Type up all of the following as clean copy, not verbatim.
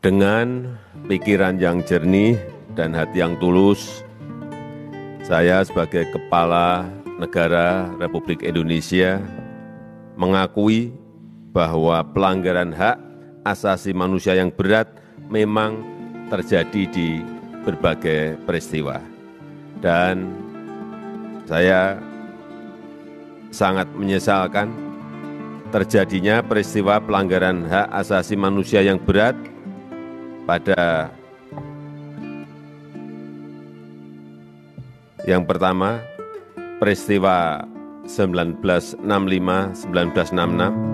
Dengan pikiran yang jernih dan hati yang tulus, saya sebagai Kepala Negara Republik Indonesia mengakui bahwa pelanggaran hak asasi manusia yang berat memang terjadi di berbagai peristiwa. Dan saya sangat menyesalkan terjadinya peristiwa pelanggaran hak asasi manusia yang berat pada yang pertama, peristiwa 1965-1966,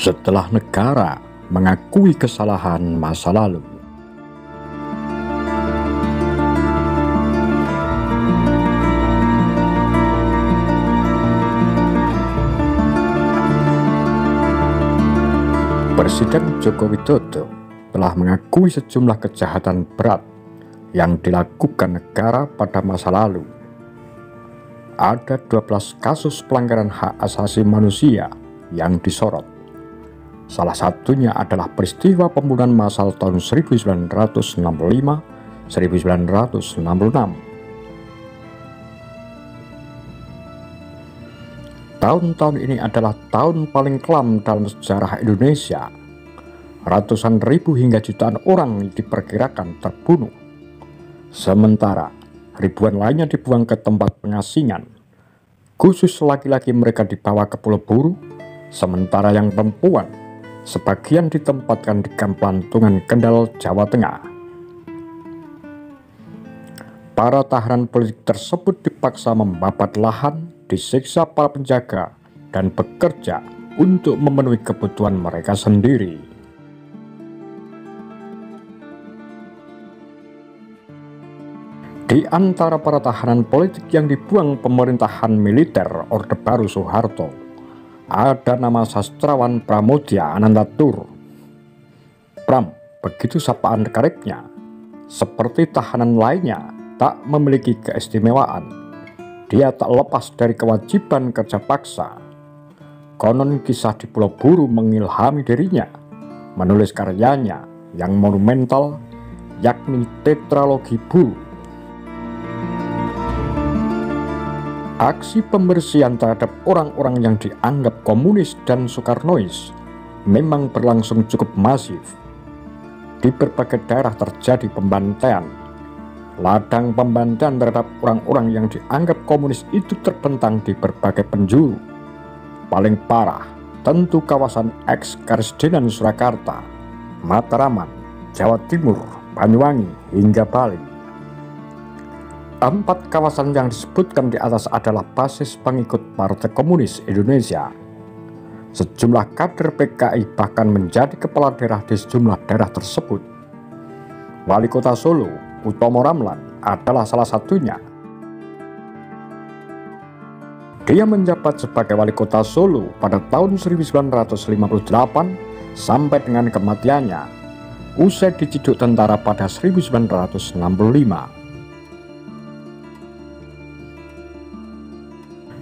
setelah negara mengakui kesalahan masa lalu. Presiden Joko Widodo telah mengakui sejumlah kejahatan berat yang dilakukan negara pada masa lalu. Ada 12 kasus pelanggaran hak asasi manusia yang disorot. Salah satunya adalah peristiwa pembunuhan massal tahun 1965-1966. Tahun-tahun ini adalah tahun paling kelam dalam sejarah Indonesia. Ratusan ribu hingga jutaan orang diperkirakan terbunuh. Sementara ribuan lainnya dibuang ke tempat pengasingan. Khusus laki-laki mereka dibawa ke Pulau Buru, sementara yang perempuan sebagian ditempatkan di kamp Lantungan, Kendal, Jawa Tengah. Para tahanan politik tersebut dipaksa membabat lahan, disiksa para penjaga, dan bekerja untuk memenuhi kebutuhan mereka sendiri. Di antara para tahanan politik yang dibuang pemerintahan militer Orde Baru Soeharto, ada nama sastrawan Pramodya Anantatur. Pram, begitu sapaan karibnya, seperti tahanan lainnya, tak memiliki keistimewaan. Dia tak lepas dari kewajiban kerja paksa. Konon kisah di Pulau Buru mengilhami dirinya, menulis karyanya yang monumental, yakni Tetralogi Buru. Aksi pembersihan terhadap orang-orang yang dianggap komunis dan Soekarnois memang berlangsung cukup masif. Di berbagai daerah terjadi pembantaian. Ladang pembantaian terhadap orang-orang yang dianggap komunis itu terbentang di berbagai penjuru. Paling parah tentu kawasan eks-Karesidenan Surakarta, Matraman, Jawa Timur, Banyuwangi, hingga Bali. 4 kawasan yang disebutkan di atas adalah basis pengikut Partai Komunis Indonesia. Sejumlah kader PKI bahkan menjadi kepala daerah di sejumlah daerah tersebut. Wali Kota Solo, Utomo Ramlan, adalah salah satunya. Dia menjabat sebagai Wali Kota Solo pada tahun 1958 sampai dengan kematiannya, usai diciduk tentara pada 1965.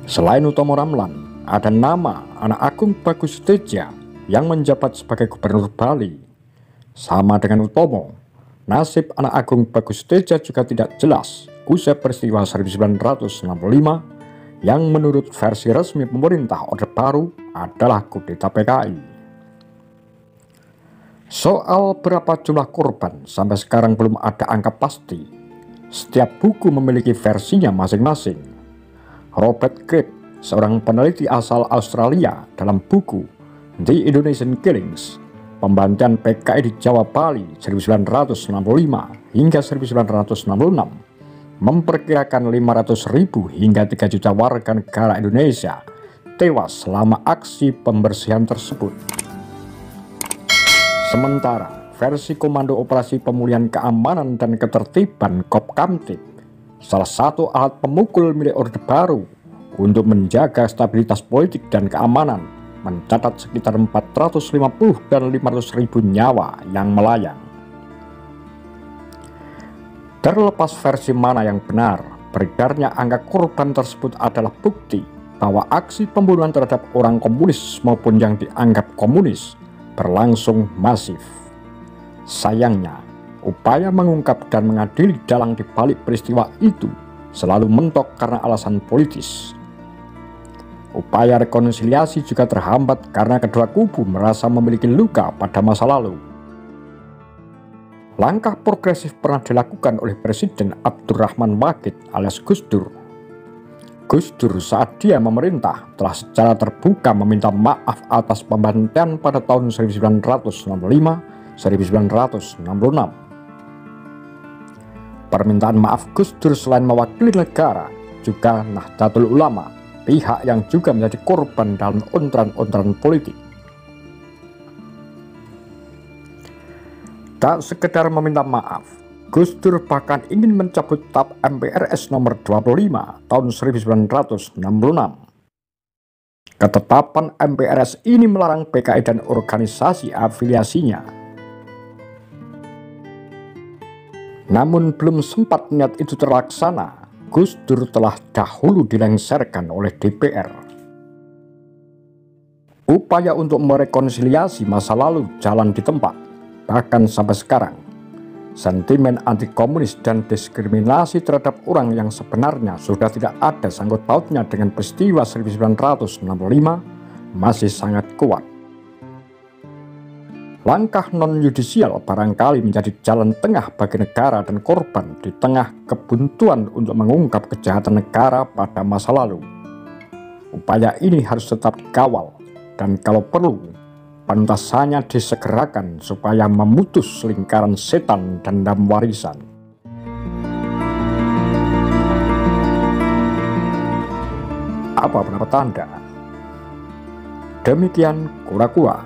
Selain Utomo Ramlan, ada nama Anak Agung Bagus Teja yang menjabat sebagai Gubernur Bali. Sama dengan Utomo, nasib Anak Agung Bagus Teja juga tidak jelas usai peristiwa 1965 yang menurut versi resmi pemerintah Orde Baru adalah kudeta PKI. Soal berapa jumlah korban sampai sekarang belum ada angka pasti. Setiap buku memiliki versinya masing-masing. Robert Cribb, seorang peneliti asal Australia, dalam buku The Indonesian Killings, pembantaian PKI di Jawa Bali 1965 hingga 1966, memperkirakan 500.000 hingga 3 juta warga negara Indonesia tewas selama aksi pembersihan tersebut. Sementara versi Komando Operasi Pemulihan Keamanan dan Ketertiban Kopkamtib, salah satu alat pemukul milik Orde Baru untuk menjaga stabilitas politik dan keamanan, mencatat sekitar 450 dan 500 ribu nyawa yang melayang. Terlepas versi mana yang benar, beredarnya angka korban tersebut adalah bukti bahwa aksi pembunuhan terhadap orang komunis maupun yang dianggap komunis berlangsung masif. Sayangnya, upaya mengungkap dan mengadili dalang di balik peristiwa itu selalu mentok karena alasan politis. Upaya rekonsiliasi juga terhambat karena kedua kubu merasa memiliki luka pada masa lalu. Langkah progresif pernah dilakukan oleh Presiden Abdurrahman Wahid alias Gus Dur. Gus Dur saat dia memerintah telah secara terbuka meminta maaf atas pembantaian pada tahun 1965-1966. Permintaan maaf Gus Dur selain mewakili negara, juga Nahdlatul Ulama, pihak yang juga menjadi korban dalam ontran-ontran politik. Tak sekedar meminta maaf, Gus Dur bahkan ingin mencabut TAP MPRS nomor 25 tahun 1966. Ketetapan MPRS ini melarang PKI dan organisasi afiliasinya. Namun belum sempat niat itu terlaksana, Gus Dur telah dahulu dilengsarkan oleh DPR. Upaya untuk merekonsiliasi masa lalu jalan di tempat, bahkan sampai sekarang. Sentimen anti-komunis dan diskriminasi terhadap orang yang sebenarnya sudah tidak ada sangkut pautnya dengan peristiwa 1965 masih sangat kuat. Langkah non-yudisial barangkali menjadi jalan tengah bagi negara dan korban di tengah kebuntuan untuk mengungkap kejahatan negara pada masa lalu. Upaya ini harus tetap dikawal dan kalau perlu, penuntasannya disegerakan supaya memutus lingkaran setan dendam warisan. Apa pendapat Anda? Demikian Kura-Kura,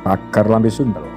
Pagar Lambe Sundel.